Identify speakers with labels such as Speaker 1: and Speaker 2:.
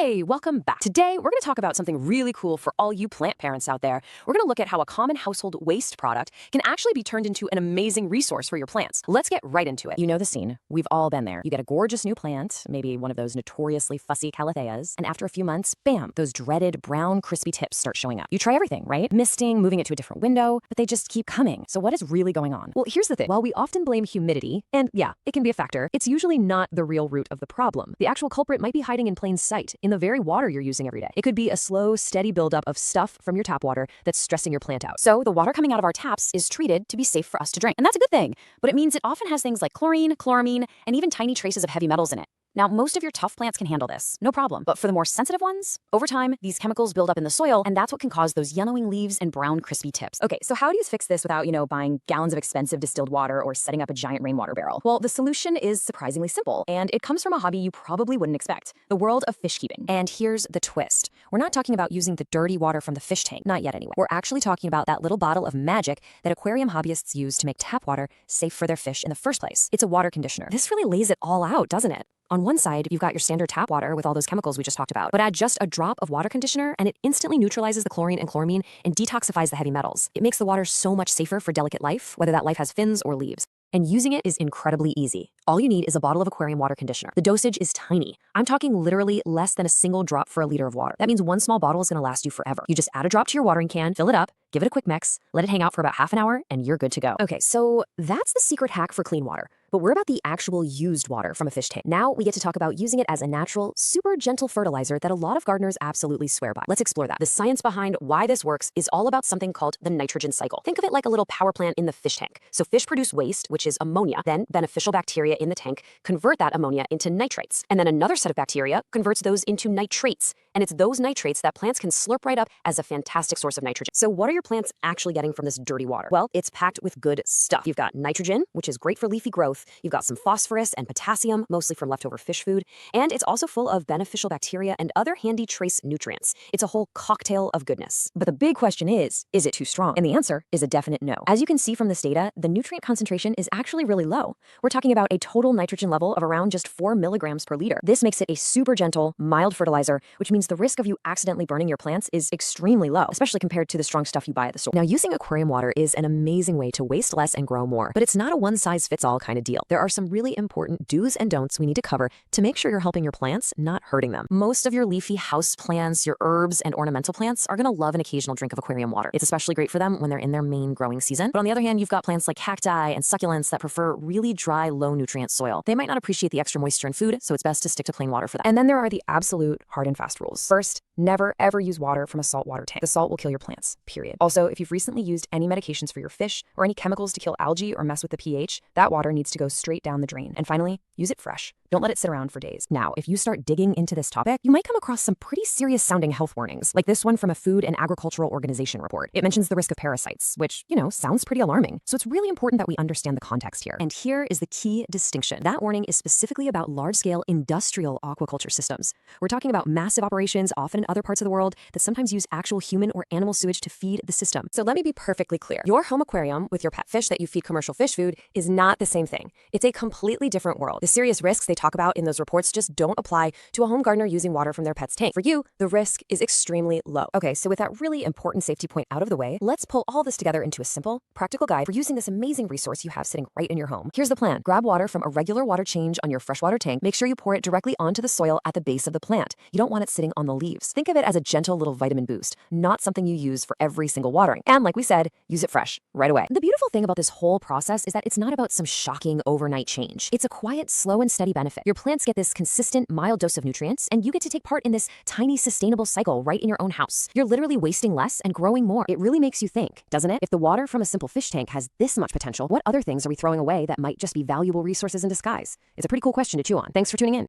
Speaker 1: Hey, welcome back. Today, we're going to talk about something really cool for all you plant parents out there. We're going to look at how a common household waste product can actually be turned into an amazing resource for your plants. Let's get right into it. You know the scene. We've all been there. You get a gorgeous new plant, maybe one of those notoriously fussy calatheas, and after a few months, bam, those dreaded brown crispy tips start showing up. You try everything, right? Misting, moving it to a different window, but they just keep coming. So what is really going on? Well, here's the thing. While we often blame humidity, and yeah, it can be a factor, it's usually not the real root of the problem. The actual culprit might be hiding in plain sight, in the very water you're using every day. It could be a slow, steady buildup of stuff from your tap water that's stressing your plant out. So the water coming out of our taps is treated to be safe for us to drink. And that's a good thing, but it means it often has things like chlorine, chloramine, and even tiny traces of heavy metals in it. Now, most of your tough plants can handle this, no problem. But for the more sensitive ones, over time, these chemicals build up in the soil, and that's what can cause those yellowing leaves and brown crispy tips. Okay, so how do you fix this without, buying gallons of expensive distilled water or setting up a giant rainwater barrel? Well, the solution is surprisingly simple, and it comes from a hobby you probably wouldn't expect, the world of fish keeping. And here's the twist. We're not talking about using the dirty water from the fish tank, not yet anyway. We're actually talking about that little bottle of magic that aquarium hobbyists use to make tap water safe for their fish in the first place. It's a water conditioner. This really lays it all out, doesn't it? On one side, you've got your standard tap water with all those chemicals we just talked about, but add just a drop of water conditioner and it instantly neutralizes the chlorine and chloramine and detoxifies the heavy metals. It makes the water so much safer for delicate life, whether that life has fins or leaves. And using it is incredibly easy. All you need is a bottle of aquarium water conditioner. The dosage is tiny. I'm talking literally less than a single drop for a liter of water. That means one small bottle is going to last you forever. You just add a drop to your watering can, fill it up, give it a quick mix, let it hang out for about half an hour, and you're good to go. Okay, so that's the secret hack for clean water. But we're about the actual used water from a fish tank. Now we get to talk about using it as a natural, super gentle fertilizer that a lot of gardeners absolutely swear by. Let's explore that. The science behind why this works is all about something called the nitrogen cycle. Think of it like a little power plant in the fish tank. So fish produce waste, which is ammonia. Then beneficial bacteria in the tank convert that ammonia into nitrites. And then another set of bacteria converts those into nitrates. And it's those nitrates that plants can slurp right up as a fantastic source of nitrogen. So what are your plants actually getting from this dirty water? Well, it's packed with good stuff. You've got nitrogen, which is great for leafy growth. You've got some phosphorus and potassium, mostly from leftover fish food. And it's also full of beneficial bacteria and other handy trace nutrients. It's a whole cocktail of goodness. But the big question is it too strong? And the answer is a definite no. As you can see from this data, the nutrient concentration is actually really low. We're talking about a total nitrogen level of around just 4 milligrams per liter. This makes it a super gentle, mild fertilizer, which means the risk of you accidentally burning your plants is extremely low, especially compared to the strong stuff you buy at the store. Now, using aquarium water is an amazing way to waste less and grow more, but it's not a one-size-fits-all kind of deal. There are some really important do's and don'ts we need to cover to make sure you're helping your plants, not hurting them. Most of your leafy house plants, your herbs, and ornamental plants are going to love an occasional drink of aquarium water. It's especially great for them when they're in their main growing season. But on the other hand, you've got plants like cacti and succulents that prefer really dry, low-nutrient soil. They might not appreciate the extra moisture in food, so it's best to stick to plain water for them. And then there are the absolute hard and fast rules. First, never ever use water from a saltwater tank. The salt will kill your plants, period. Also, if you've recently used any medications for your fish or any chemicals to kill algae or mess with the pH, that water needs to go straight down the drain. And finally, use it fresh. Don't let it sit around for days. Now, if you start digging into this topic, you might come across some pretty serious sounding health warnings, like this one from a Food and Agricultural Organization report. It mentions the risk of parasites, which, sounds pretty alarming. So it's really important that we understand the context here. And here is the key distinction. That warning is specifically about large-scale industrial aquaculture systems. We're talking about massive operations, often in other parts of the world, that sometimes use actual human or animal sewage to feed the system. So let me be perfectly clear. Your home aquarium with your pet fish that you feed commercial fish food is not the same thing. It's a completely different world. The serious risks they talk about in those reports just don't apply to a home gardener using water from their pet's tank. For you, the risk is extremely low. Okay, so with that really important safety point out of the way, let's pull all this together into a simple, practical guide for using this amazing resource you have sitting right in your home. Here's the plan. Grab water from a regular water change on your freshwater tank. Make sure you pour it directly onto the soil at the base of the plant. You don't want it sitting on the leaves. Think of it as a gentle little vitamin boost, not something you use for every single watering. And like we said, use it fresh right away. The beautiful thing about this whole process is that it's not about some shocking overnight change. It's a quiet, slow, and steady benefit. Your plants get this consistent, mild dose of nutrients, and you get to take part in this tiny, sustainable cycle right in your own house. You're literally wasting less and growing more. It really makes you think, doesn't it? If the water from a simple fish tank has this much potential, what other things are we throwing away that might just be valuable resources in disguise? It's a pretty cool question to chew on. Thanks for tuning in.